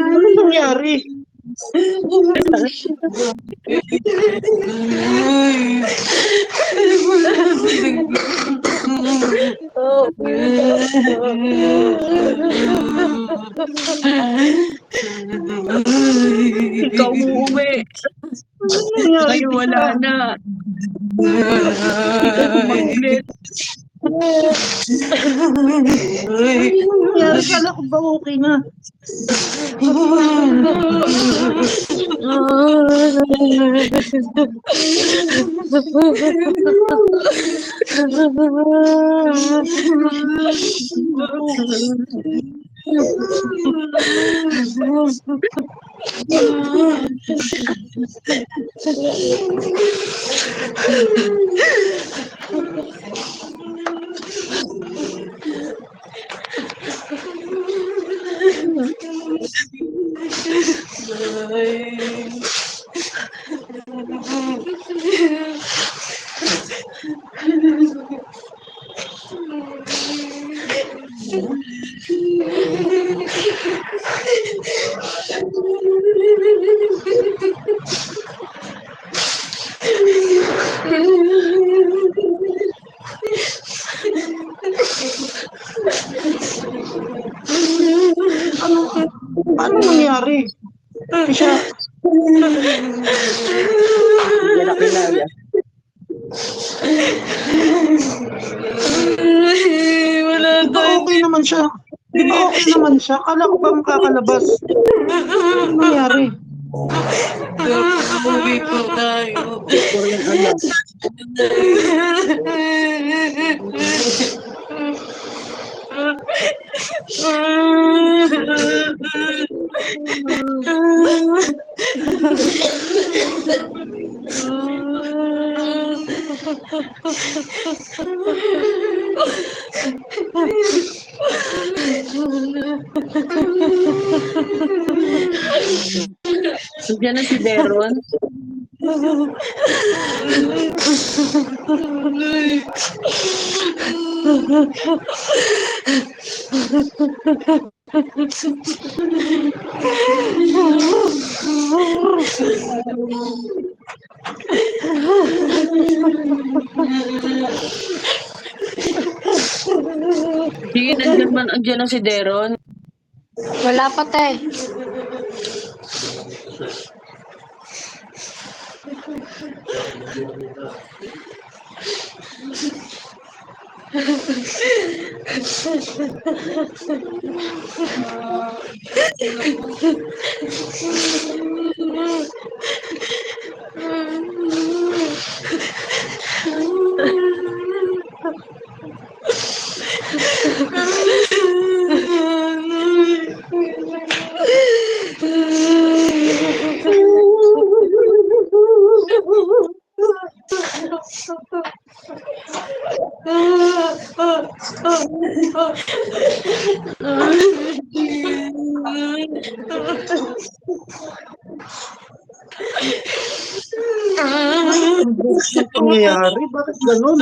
Ano nangyari? Ikaw umuwi. Ano nangyari? Ngayon wala na. Hindi ka sumaglit. Ano nangyari? Kala ko ba okay na? Ano nangyari? Siya. Hindi na kinaya. Di ba okay naman siya? Di ba okay naman siya? Kala ko ba makakalabas? Ano nangyari? Uwi po tayo. Korean anak. Nandiyan na si Deron. Sige, nandiyan na si Deron. Wala pa tay. Ano bang pangyayari? Bakit ganun?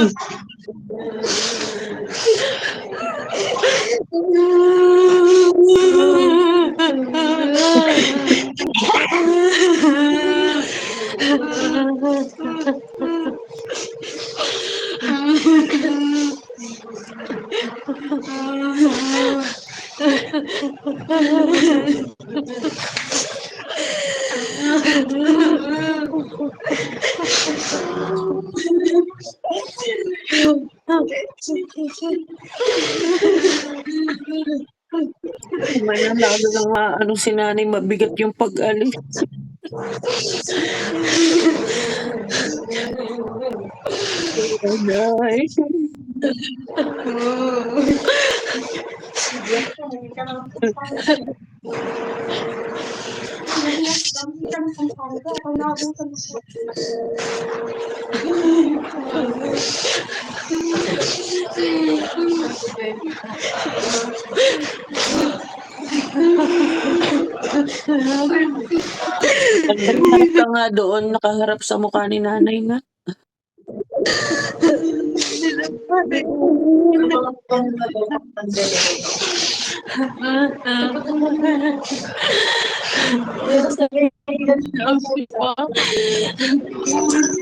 Mamaya lalo na nga ano si nanay mabigat yung pag-alis. Nanay. Nakaharap ka nga doon, nakaharap sa mukha ni nanay nga.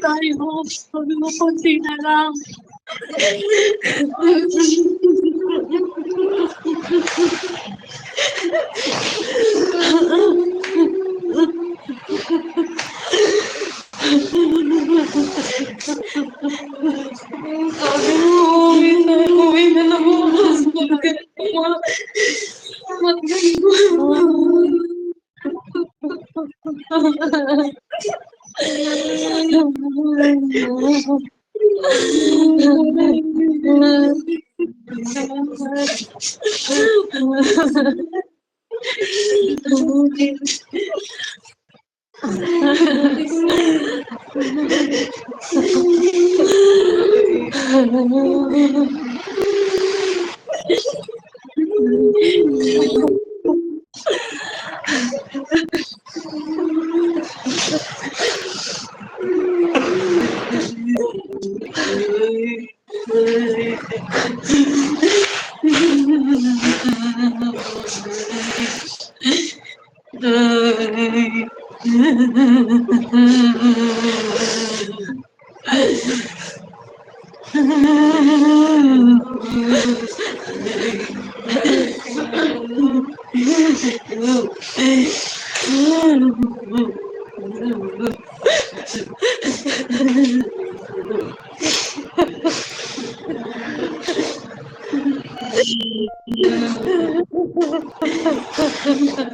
Tayo, sabi mo konti na lang. Sabi mo, uwi na lang ako.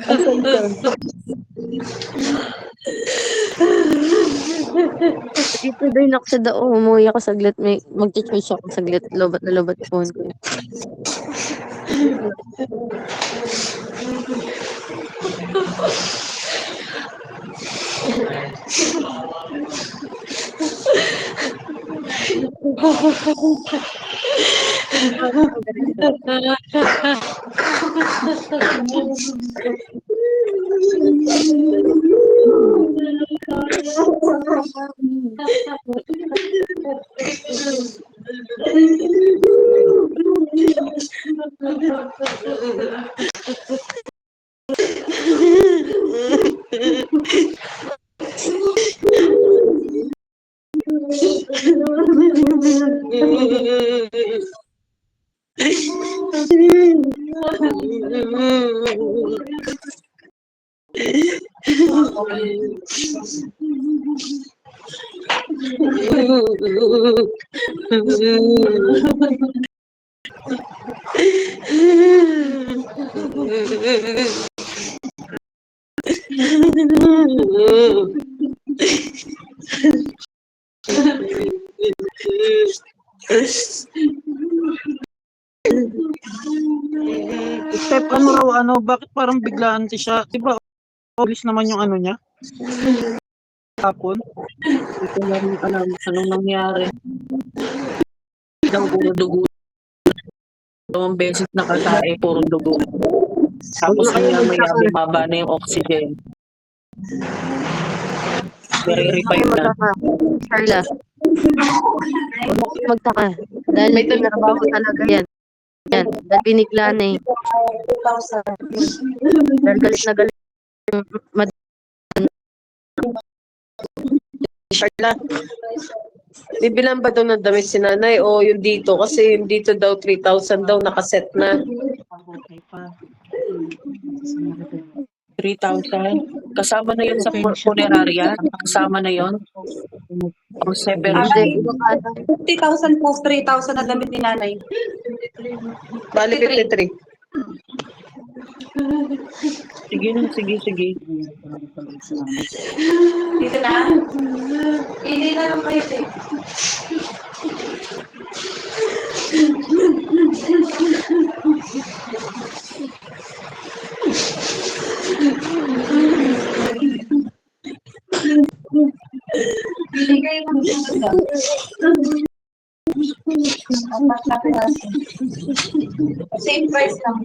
Asan ka? Ito din ako sa dao. Umuwi ako saglit. Mag-choice ako saglit. Lobat na lobat phone ko. Step, ano raw, bakit parang biglaan siya? Di ba, obvious naman yung ano niya? Hapon? Hindi ko lang alam anong nangyari. Daw puro dugo. Dalawang beses nakatae, puro dugo. Tapos maya bumaba na yung oxygen. Verify na. Magtaka. Carla. Huwag mo kayong magtaka. Dahil may trabaho talaga yan. Yan. Dahil binigla na eh. Dahil galit na galit yung Carla, bibilan ba daw ng damit si nanay o yung dito? Kasi yung dito daw 3,000 daw nakaset na. 3,000. Kasama na yun sa funeraria. Kasama na yun. Ang 7. Hindi. 50,000 plus 3,000 na damit ni nanay. Bali 53. Sige na, sige. Dito na. Hindi na lang kayo eh. Binigay mo dito. Same price lang.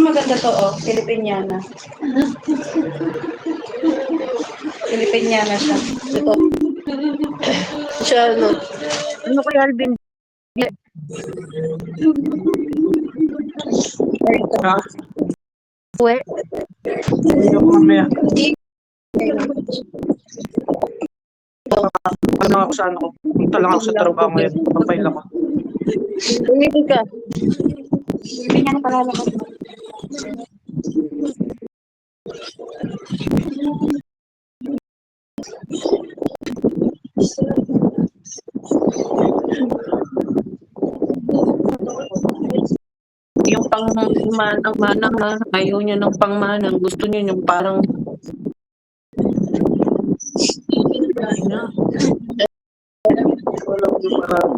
Maganda to, oh. Filipiniana. Filipiniana siya. Ito. Siya, ano? Ano kaya Alvin? Uwe? Hindi ako mamaya. Ano ako sa ano ko? Punta lang ako sa trabaho ngayon. Papail ako. Umiti ka. Filipiniana pala ako. Yung pang-manang na, ayaw niya ng pang-manang. Gusto niya yung parang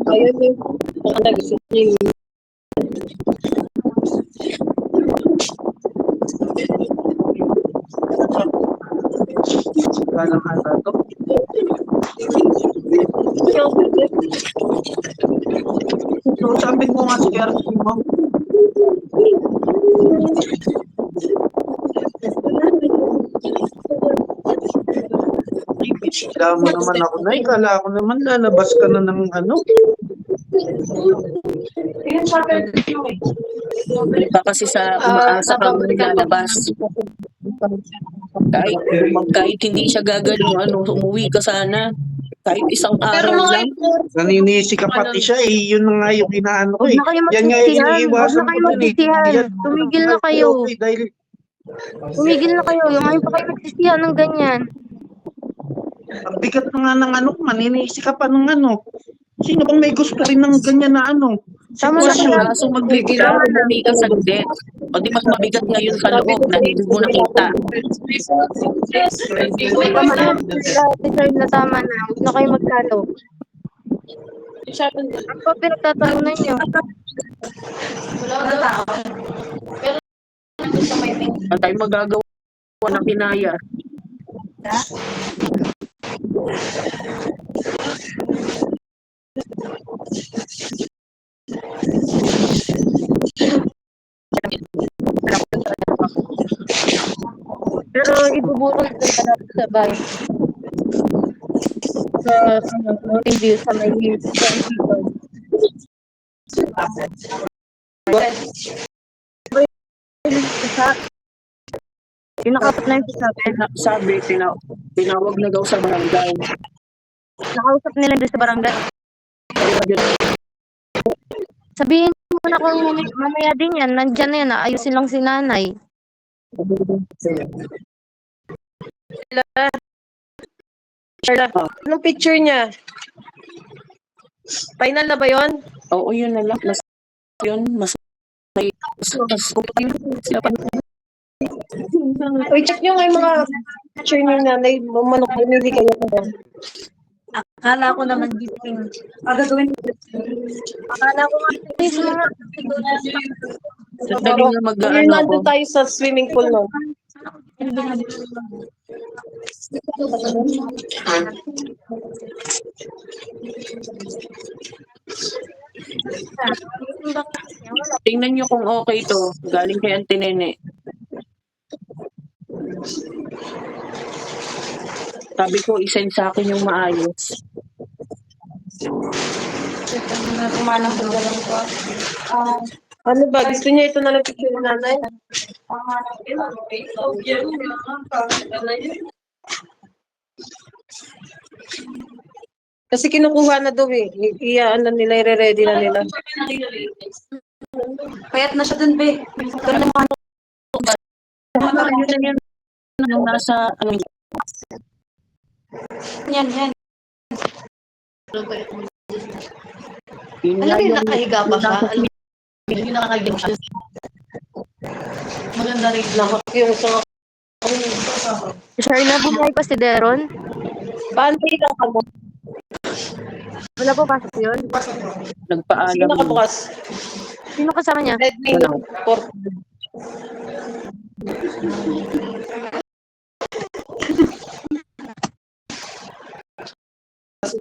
Ayun yung gusto niya yung Galang ata to. So, sabi ko nga si Eric mo. Kala mo naman ako na, kala ko naman lalabas ka na ng ano. iba kasi sa umaasa kang lalabas. Kahit hindi siya gagaling, umuwi ka sana. Kahit isang araw lang. Naninisi ka pati siya eh. Yun na nga yung inaano ko Huwag eh. na kayo Yan nga yung magsisihan. Huwag iniiwasan na ko kayo dun eh. magsisihan. Yan. Tumigil na kayo. Okay, dahil Tumigil na kayo. Yung ngayon pa kayo magsisihan ng ganyan. ang bigat na nga ng ano, maninisi ka pa ng ano. Sino bang may gusto rin ng ganyan na ano? Tama na Kaso kayo. magbigay ka, bumili ka sa debt. O di mas mabigat ngayon sa loob na hindi mo nakita. Tama na. Decide na tama na. Huwag na kayo magkalo. Ano pa pinagtatalunan nyo? Ang tayo magagawa ng kinaya. Pero ibubukol ko na lang sa bahay. Sa review sa may Kinakapat na yung sabi. Sabi, tinawag na daw sa barangay. Nakausap nila doon sa barangay. Sabihin mo na kung mamaya din yan, nandyan na yan, ayusin lang si nanay. Carla, anong picture niya? Final na ba yon? Oo, yun na lang. Mas sila pa. Uy, check nyo nga yung mga picture ni nanay. Manok, bumili kayo ko. Akala ko naman gising. Gagawin ko. Akala ko nga gising nga. Sandali nga Ngayon mag-ano ako. nandun tayo sa swimming pool, no? Tingnan nyo kung okay to. Galing kay Auntie Nene. Sabi ko, isend sa akin yung maayos. Kumanang ko lang po. Ano ba? Gusto niya ito na lang picture ni nanay? Kasi kinukuha na daw eh. Ano nila, i-ready na nila. Payat na siya dun, be. Yun na yun. Yung nasa, ano, Yan. yun Alam nga mo yung yung- nakahiga pa siya? Alam mo yung nakahiga siya? Maganda rin. Yung sa Sure na bumay pa si Deron? paano lang ka mo? Wala po pasok yun? Nagpaalam. Sino nakabukas? Sino kasama niya? Redmi Wala. 4.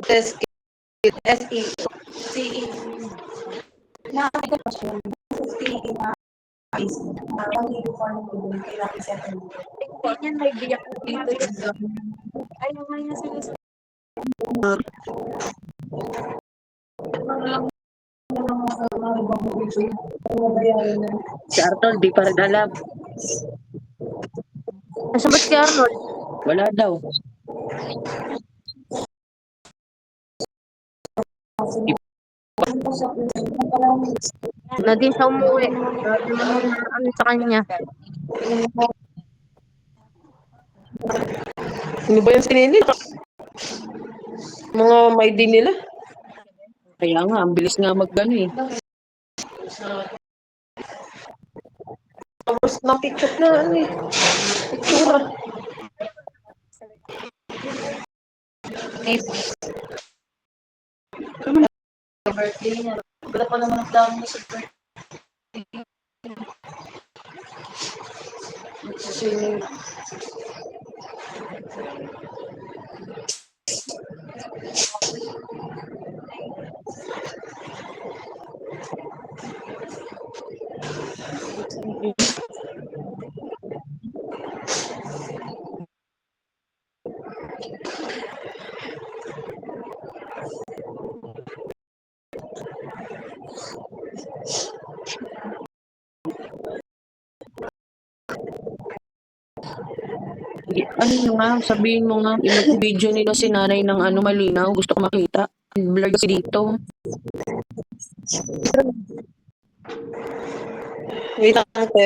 Test kit SE. Nakakita pa siya. Yan, may biyak dito. Ay, naman niya sila. Si Arnold, di pa rin alam. Nasaan ba si Arnold? Wala daw. Na din siya umuwi. Grabe naman yung ano sa kanya. Ano ba yung sinili? Mga may din nila. Kaya nga, ang bilis nga mag-ano eh. Tapos na picture na ano eh. Picture. Wala pa naman ang dami sa birthday. Ano nyo nga, sabihin mo nga, i-video nila si nanay ng ano malinaw. Gusto ko makita. Blur kasi dito. Wait lang ate.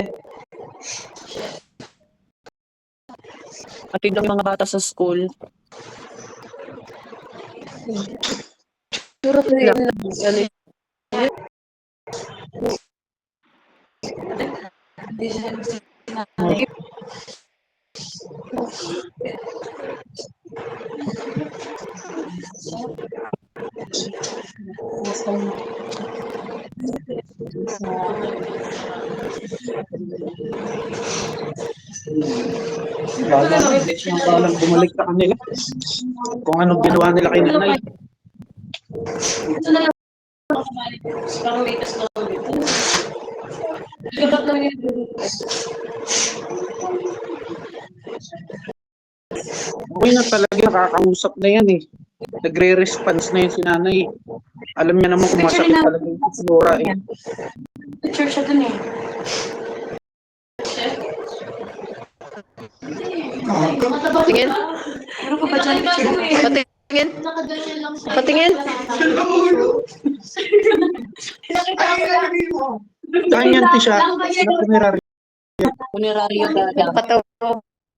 Atid ang mga bata sa school. Puro ko yun. Ano yun? Parang bumalik sa kanila. Kung anong ginawa nila kay nanay. Parang may tas na ulit. Dapat lang yun. Okay na talaga, nakakausap na yan eh. Nagre-response na yun si nanay. Alam niya naman kung masakit talaga yung sigura eh. Picture siya dun eh. Patingin? Pero pa ba dyan picture dun eh? Patingin? Nakaganyan lang siya. Patingin? Saan yan siya? Sa puneraryo. Puneraryo dada. Pataw.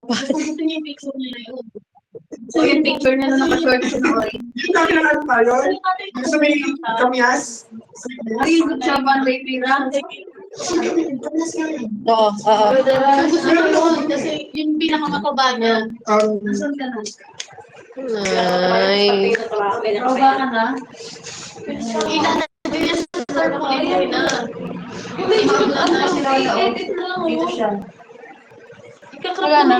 Gusto niya yung picture niya yun. So yung picture na naka-short sa orange. Yung dati na ano tayo? Yung sa may kamyas? Ay, good job, Andre Pira. Kamyas nga yun. Oo, oo. Kasi yung pinakamataba niya. Nasaan ka na? Ay. Mataba ka na? Edit na lang mo. Wala na.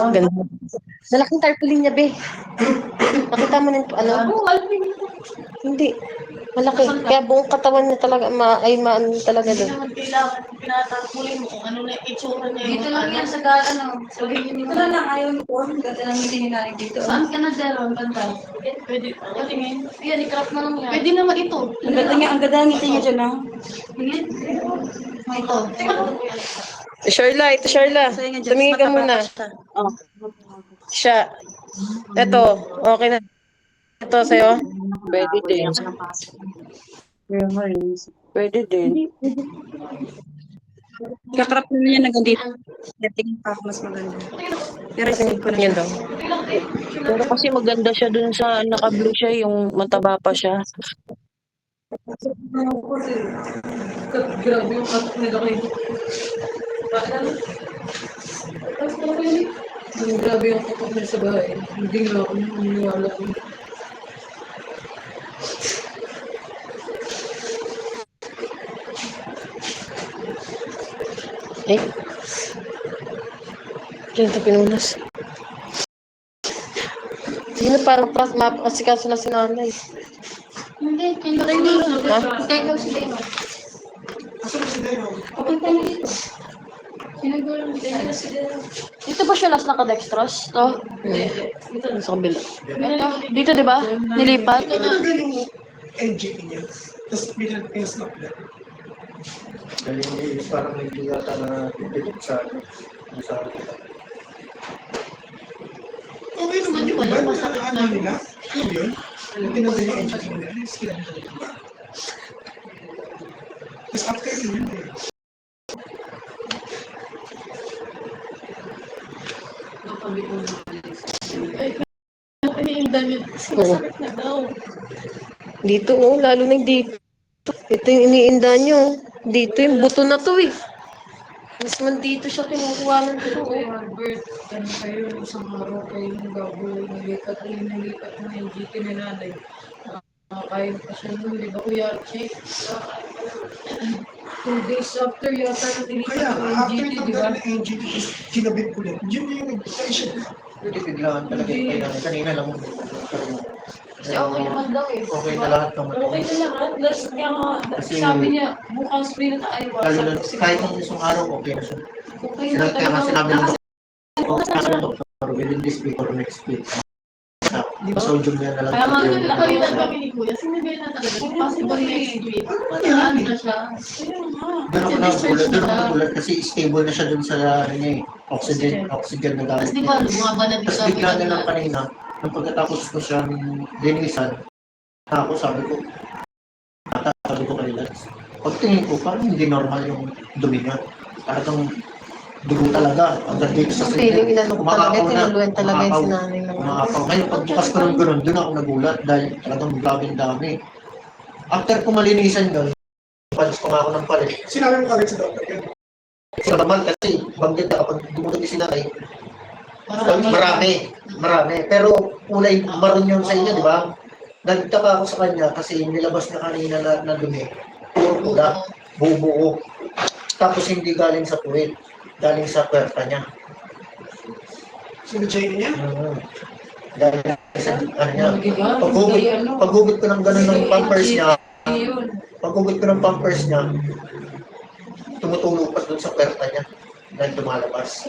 Ganda. Malaking tarpaulin niya, be. Nakita mo na yung ano? Hindi. Malaki. Kaya buong katawan niya talaga, maano talaga doon. Pinatarpulin mo kung ano na itsura niya. Dito lang yan sa ano. Dito lang ayaw ni Paul. Ganda lang yung tininarin dito. Saan ka na Zeron? Bantay. Pwede. Tingin. Yan, i-crop na lang yan. Pwede naman ito. Ang ganda ng ngiti niya dyan, ha? Tingin. Ito. Ito, Sharla. Tumingin ka muna. Siya. Ito, okay na. Ito sa'yo. Pwede din. Pwede din. Kakrap na niya na ganito. Dating pa mas maganda. Pero save ko na Yan daw. Pero kasi maganda siya dun sa naka-blue siya, yung mataba pa siya. Grabe yung katok nila kayo. Grabe yung katok nila sa bahay. Hindi nga ako naniniwala ko. Eh. Diyan ito pinunas. Hindi na parang mapakasikaso na si nanay. Hindi, kinakay na lang. Ha? Kaya daw si Dino. Papunta niya dito. Sinagulong dito si Dino. Dito ba siya last naka-dextrose? To? Dito na sa kabila. Dito, di ba? Nilipat? Tinatanggal yung engine niya. Tapos pinag-snap na. Parang hindi yata na pipilit sa Okay naman yun, ba? Ano nila? Ano yun? Tinatanggal yung engine nila. Tapos after yun, Dito, oh, lalo na dito. Ito yung iniinda nyo. Dito yung buto na to eh. Mas man dito siya kinukuha ng ito. Albert, ano kayo, isang araw kayo ng gagawin, nilipat mo yung GT ni nanay. Kaya pa siya nun, di ba Kuya Archie? 2 days after yata na nilipat kaya mo yung after GT, di ba? tanggal ng engine, tapos kinabit ko lang. Yun yung nag-try siya. Hindi biglaan talaga yung kailangan. Kanina lang. Kasi okay naman daw eh. Okay na lahat ng Okay na lahat. Kaya nga, Kasi- sabi niya, bukas free na tayo. Lalo na kahit ang isang araw, okay na siya. Okay na Kaya nga sinabi talaga. ng doktor, within this week or next week. Sodium niya na lang. Kaya nga, nakalitan kami ni Kuya. Sinabi na talaga, possible next week. Ano na siya? Doon ako nagulat kasi stable na siya dun sa ano niya eh. Oxygen na gamit. Tapos di ba, bumaba na din Tapos sabi bigla na niya. lang kanina, nung pagkatapos ko siyang linisan, ako sabi ko kanina, pagtingin ko, parang hindi normal yung dumi niya. Parang dugo talaga. Hanggang dito sa Feeling inano ko talaga, Kumakapaw na. tinuluyan talaga yung Kumakapaw. sinanay ng Kumakapaw. Ngayon, pagbukas ko ng gano'n, doon ako nagulat dahil talagang grabing dami. After ko malinisan doon, palis ko nga ako ng palit. Sinabi mo kagad sa doctor yun. Sa naman kasi, banggit na kapag dumutot yung sinanay, marami. Pero kulay maroon yun sa inyo, di ba? Nagtaka ako sa kanya kasi nilabas niya kanina na dumi. Puro pula, buo. Tapos hindi galing sa puwit, galing sa puwerta niya. Sinadya niya? Dahil sa ano niya, paghugot ko ng gano'n ng pampers niya, tumutulog pa doon sa puwerta niya dahil lumalabas.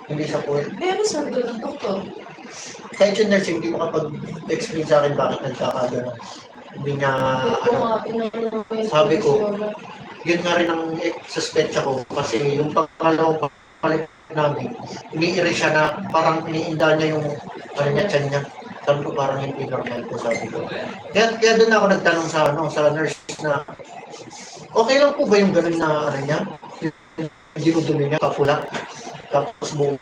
Hindi sa puwit. Pero sabi ng doktor, Kahit yung nurse, hindi makapag-explain sa akin bakit nagkakagano. Hindi niya, sabi ko, yun nga rin ang suspecha ko kasi yung pangalawang palit namin, iniiri siya na parang iniinda niya yung ano niya, tiyan niya. Sabi ko parang hindi normal ko, sabi ko. Kaya doon ako nagtanong sa nurse na, okay lang po ba yung ganun na ano niya? Yung dinudumi niya, kapula. Tapos buong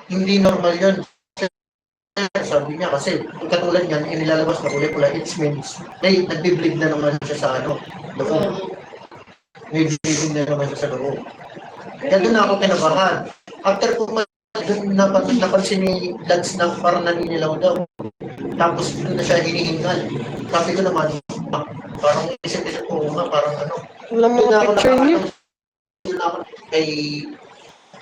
hindi normal yun. Sabi niya kasi kung katulad niyan, inilalabas na kulay-kulay, it means nagbe-bleed na naman siya sa ano, loob. May bleeding na naman siya sa loob. Kaya doon ako kinabahan. After ko doon napansin ni Lance na parang naninilaw daw. Tapos doon na siya hinihingal. Sabi ko naman, parang isip-isip ko nga, parang ano. Wala Doon mga na ako picture niyo. doon na ako kay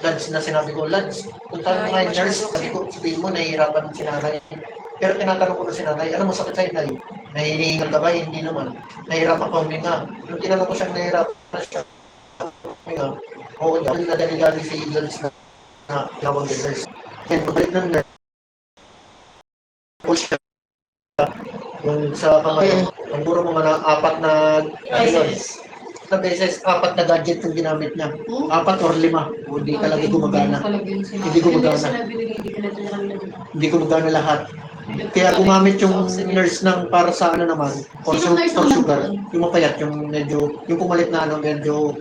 Lance na sinabi ko, Lance, kung tayo mga nurse, sabi ko, sabihin mo, nahihirapan si nanay. Pero tinatanong ko na si nanay, ano masakit sa'yo, Nay? Nahihingal ka ba? Hindi naman. Nahihirapan ka huminga. Nung tinanong ko siya, nahihirapan siya huminga. Oo, dahil nadali-dali si Lance na tawag ni nurse. And pabalik ng nurse, push siya. Yung sa kamay, ang puro mga na apat na, na beses, apat na gadget yung ginamit niya. 4 or 5. Hindi talaga gumagana. Hindi gumagana. Hindi gumagana lahat. Kaya gumamit yung nurse ng para sa ano naman, for sugar. Yung mapayat, yung medyo, yung pumalit na ano, medyo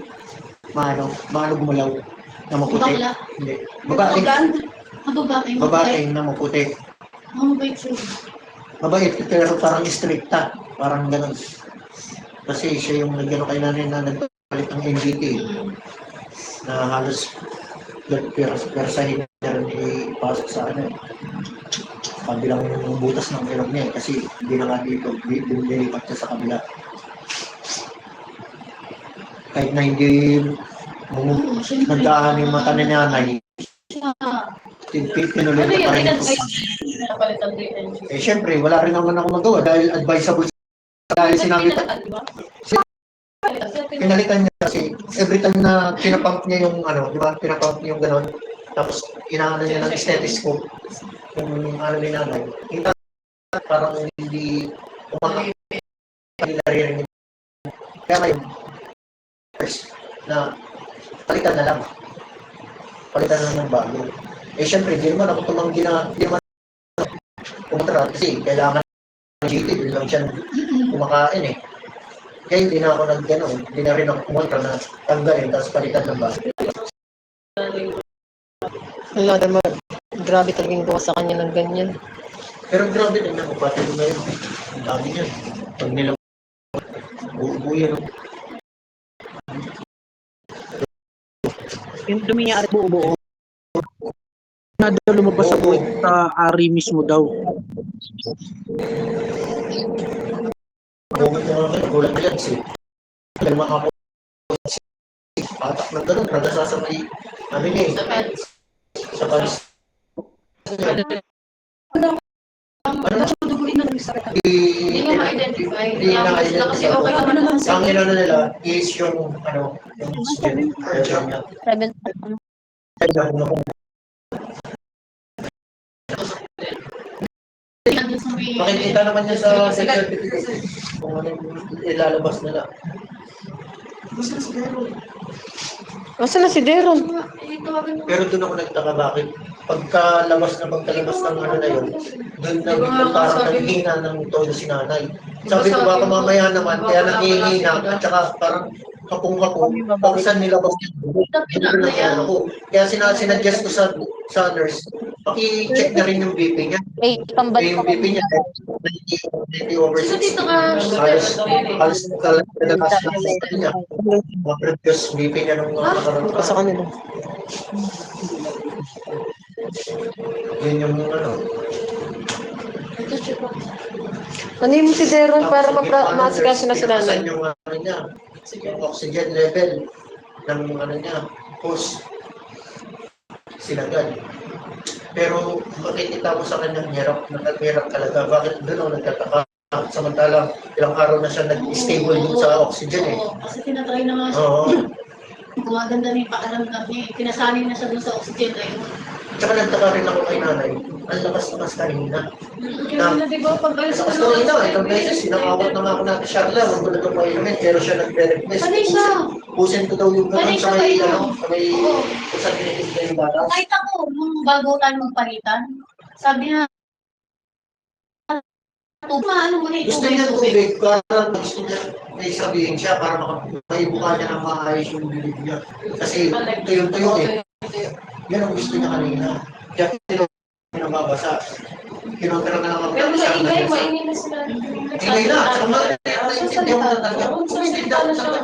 maano gumalaw. Na maputi. Bakla? Hindi. Babae. Babae. Babae na maputi. Mabait siya. Mabait, pero parang stricta. Parang ganun. Kasi siya yung nagano kay nanay na nagpalit ng MBT. Na halos persahin na rin ipasok sa ano. Kabilang butas ng ilong niya kasi hindi na nga dito, dinilipat siya sa kabila. Kahit na hindi nagdaan yung mata ni nanay, pinulit pa rin ito. Eh syempre, wala rin naman ako magawa dahil advisable dahil sinabi ko, pinalitan niya kasi every time na pinapump niya yung ano, di ba, pinapump niya yung gano'n, tapos inaano niya ng stethoscope, yung ano ni nanay, parang hindi naririnig. Kaya ngayon, na palitan na lang. Palitan na lang ng bago. Eh syempre, hindi naman ako tumanggi na, hindi naman kumatra kasi kailangan ng GT, hindi lang siya kumakain eh. Kaya hindi na ako nag-gano, hindi na rin ako kumontra na tanggalin, tapos palitan ng bago. Wala naman. Grabe talagang gawa sa kanya ng ganyan. Pero grabe din ang kapatid mo ngayon. Ang dami niya. Pag nila buo yan. Yung dumi niya at buo-buo. Na daw lumabas sa buhay sa ari mismo daw. Bukod na naman, gulat na yan. Dahil makapos patak ng gano'n, nagasa sa may, ano niya eh, sa palis. Hindi nga ma-identify. Hindi na Kasi okay naman naman ang inano nila is yung, ano, yung skin. Pressure niya. 7. Makikita naman niya sa certificate kung ano yung ilalabas nila. Asa na si Deron? Pero doon ako nagtaka bakit pagkalabas ng ano na yun, doon na parang nanghihina ng todo si nanay. Sabi ko baka mamaya naman, kaya nanghihina at saka parang kapong-kapong, pag saan nilabas yun, ako. Kaya sinadjust ko sa nurse, paki-check na rin yung BP niya. Eh, pambalik Yung BP niya, 90 over 60. Halos kalakas na sa niya. Mga-produce BP niya nung nakaraan. Sa kanila. Yun yung ano. Ano mo si Deron para maasikaso na si nanay? Yung ano niya, yung oxygen level ng ano niya, pulse. Sinagad. Pero makikita mo sa kanyang hirap, nagkakirap talaga. Bakit doon ako nagtataka? Samantalang ilang araw na siya nag-stable dun sa oxygen eh. Oo, kasi tinatry na nga siya. Oo. Gumaganda na yung pakiramdam niya. Tinasanin na siya dun sa oxygen. Tsaka nagtaka rin ako kay nanay. Ang lakas-lakas kanina. Kaya na, di ba, pag alis Lakas ko kanina, itong beses, sinakawat na nga ako natin siya lang. Huwag ko na itong vitamin, pero siya nag-request. Sanay siya. Pusin ko daw yung Sanay gano'n siya sa may, kayo. ano, sa may, Oo. kung saan tinitignan yung bata. Kahit ako, nung bago tayo magpalitan, sabi niya, ano mo na Gusto niya tubig, para gusto niya may sabihin siya para maibuka niya ng maayos yung bibig niya. Kasi tuyo-tuyo eh. Yan ang gusto niya kanina. Kaya pinababasa. Kinopera na lang ang Pero pagkakasama maingay, niya. maingay na sila. Ingay na. Sa mga naiintindihan mo na talaga. Naiintindihan mo na talaga.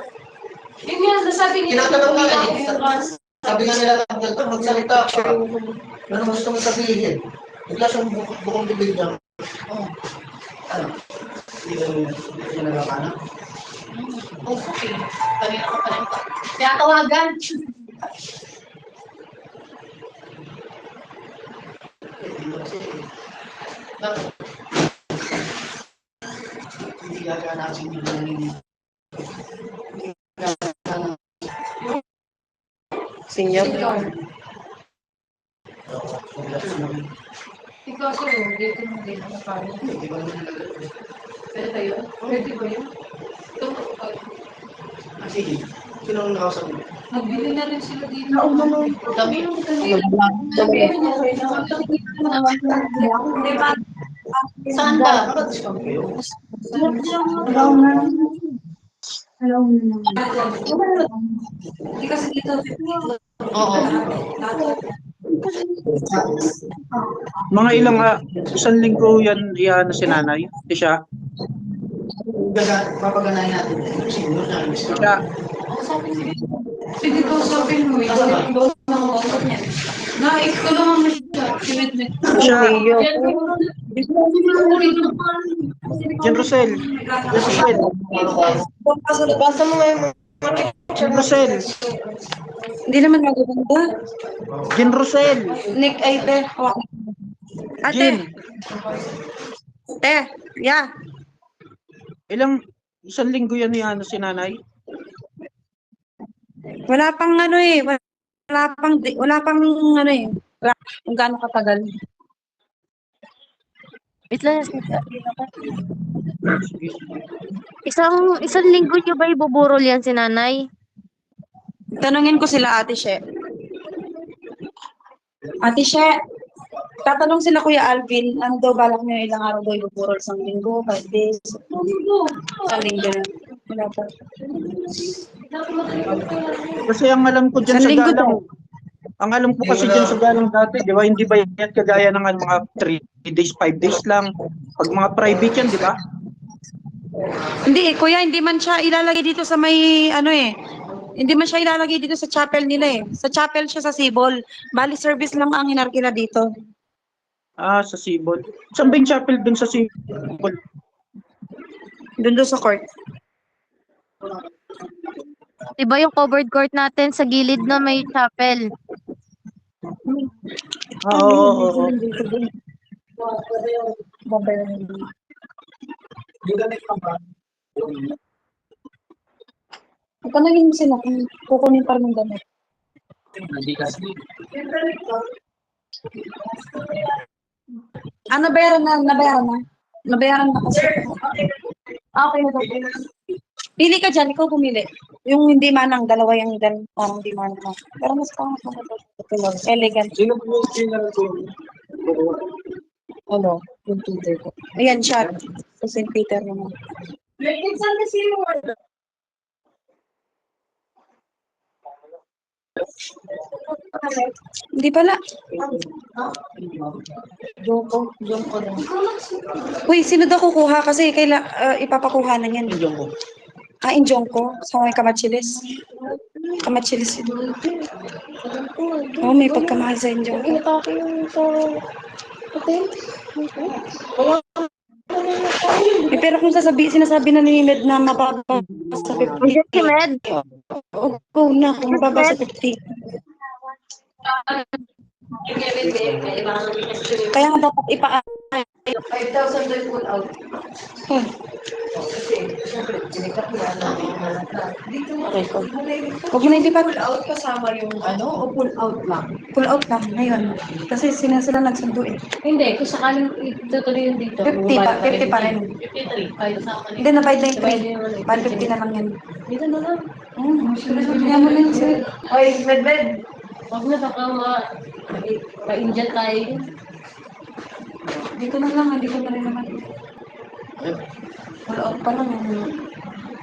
Yun nga, nasabi nila. Tinatanong nga eh. Yung class. Sabi nga nila lang dito, magsalita ka. Ano gusto mo sabihin? Bigla siyang bukong bibig niya. Oh. Ano? Hindi ka niya nagkakana? Okay. Kanina ko pa rin pa. Kaya tawagan. Hindi gaganasin yung nangyayari. Senior. Ikaw kasi, dito mo din ang parang. Pwede tayo? Pwede ba yun? Sige. Sino ang nakausap mo? Nagbili na rin sila dito. Kami, Saan ba? Naka-discount kayo? Hindi kasi dito. oo. Mga ilang, isang linggo yan, yan na si nanay. Di siya. Papaganahin natin. Siguro na. Siya. Sige ko sabihin mo, ikaw na mag-usap niya. Ikaw lang ang sinit-nit. Siya. Yan, Jen Rosel. Jen Rosel. Basa mo nga yung Jen Rosel. Hindi naman magaganda. Jen Rosel. Nick, ay, te. Jen. Te, yeah. Isang linggo yan yan na si nanay. Wala pang ano eh, wala pang ano eh, wala kung gaano katagal. Wait lang. Isang linggo nyo ba ibuburol yan si nanay? Tanungin ko sila Ate She. Ate She, tatanong sila Kuya Alvin, ano daw balak niyo ilang araw daw ibuburol sa linggo, 5 days, sa linggo. Wala pa. Kasi ang alam ko dyan Isang sa linggo galang, ang alam ko kasi dyan sa galang dati, di ba, hindi ba yan kagaya ng mga 3 days, 5 days lang. Pag mga private yan, di ba? Hindi eh, Kuya, hindi man siya ilalagay dito sa may ano eh. Hindi man siya ilalagay dito sa chapel nila eh. Sa chapel siya sa Sibol. Bali service lang ang hinarkila dito. Sa Sibol. Saan ba yung chapel dun sa Sibol? Doon sa court. Diba yung covered court natin sa gilid na may chapel? Oo. Tanungin mo sila kung kukunin pa rin ng damit. Nabayaran na. Nabayaran na kasi. Okay na daw. Pili ka dyan, ikaw pumili. Yung hindi manang, dalawa yung parang hindi manang. Pero mas pangit na ito. Elegant. Sino po yung general ko? Ano? Yung Peter ko. Ayan, siya. Sa St. Peter naman. Hindi pala. Joko lang. Uy, sino daw kukuha? Kasi ipapakuha na yan. Joko. Injong ko. Sa may kamachilis. Kamachilis yun. May pagkamahal sa injong ko. Pero kung sinasabi na ni Med na mababa sa 50. Si Med? Go na, kung mababa sa 50. Kaya nga dapat 5,000 na pull out. Huwag mo na ilipat. Pull out kasama yung o pull out lang? Pull out lang, ngayon. Kasi sila nagsundo eh. Hindi, kung sakaling itutuloy yun dito. 50 pa rin. 53, 5 sa akin. Hindi, na-5 na yung 3. 150 na lang yan. Dito na lang. Kaya mo na yun sir. Oy, Med. Huwag na baka pa-Indian tayo. Dito na lang, dito na rin naman. Pull out pa lang.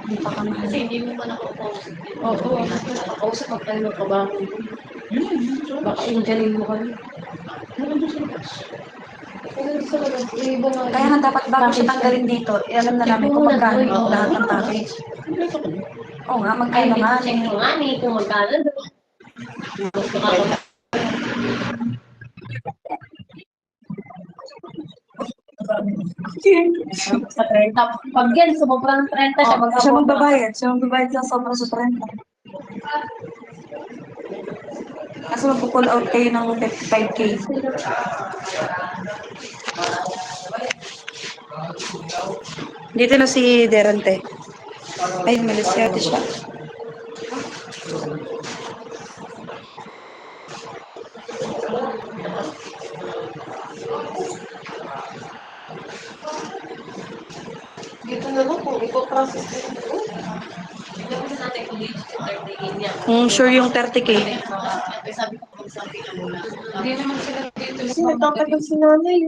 Hindi pa kami. Kasi hindi mo pa nakakausap. Oo, nakakausap pag tayo magkabangon. Baka Indianin mo kami. Kaya nga dapat bago siya tanggalin dito, alam na namin kung magkano yung lahat ng package. Oo nga, magkano nga. Check mo nga ni kung magkano doon. Sa 30. Pag yan, sumobra ng 30 siya Siya magbabayad. Siya magbabayad sa sobra sa 30. Kasi magpo-pull out kayo ng 55K. Dito na si Derante. Ay, malis yata siya. Dito na lang kung ipo-process dito. natin kung dito sa 30 niya. Sure yung 30K. Sabi ko kung sabi ka muna. Hindi naman sila dito. Kasi nagtatagal si nanay.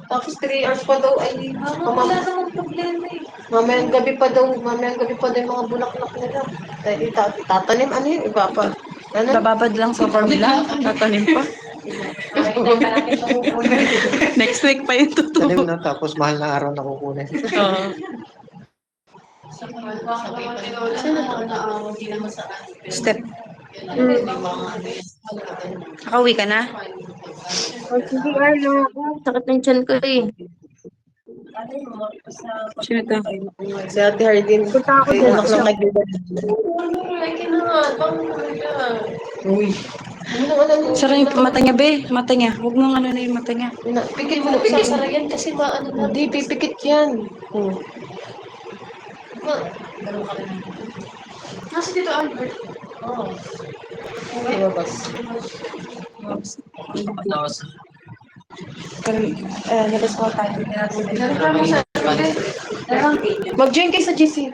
Tapos 3 hours pa daw ay Wala namang problema eh. mamayang gabi pa daw yung mga bulaklak nila. Dahil tatanim, ano yun, iba pa. Ano? Bababad lang sa formula. Tatanim pa. Next week pa yung Tanim tutubo. na, tapos mahal na araw na kukunin. Oo. Step. Nakauwi ka na? Hindi ano ako. Sakit ng tiyan ko eh. Sino to? Si Ate Hardin. Punta ako Ay, dyan. anak lang nagbiba. Uy. Ano alam mo? Sara yung mata niya, be. Mata niya. Huwag mong ano na yung mata niya. Pikit mo na, pikit. Sara yan kasi maano na. Di, pipikit yan. Nasa dito, Albert. Oo. Lumabas. Labas ko tayo. Mag-join kayo sa GC.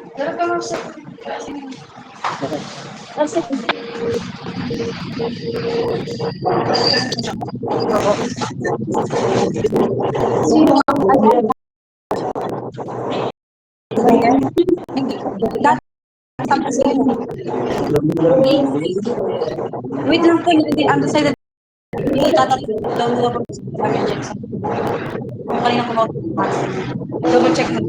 Wait lang po, hindi undecided. Tatatawag ako sa Jackson. Kanina ko double check mo.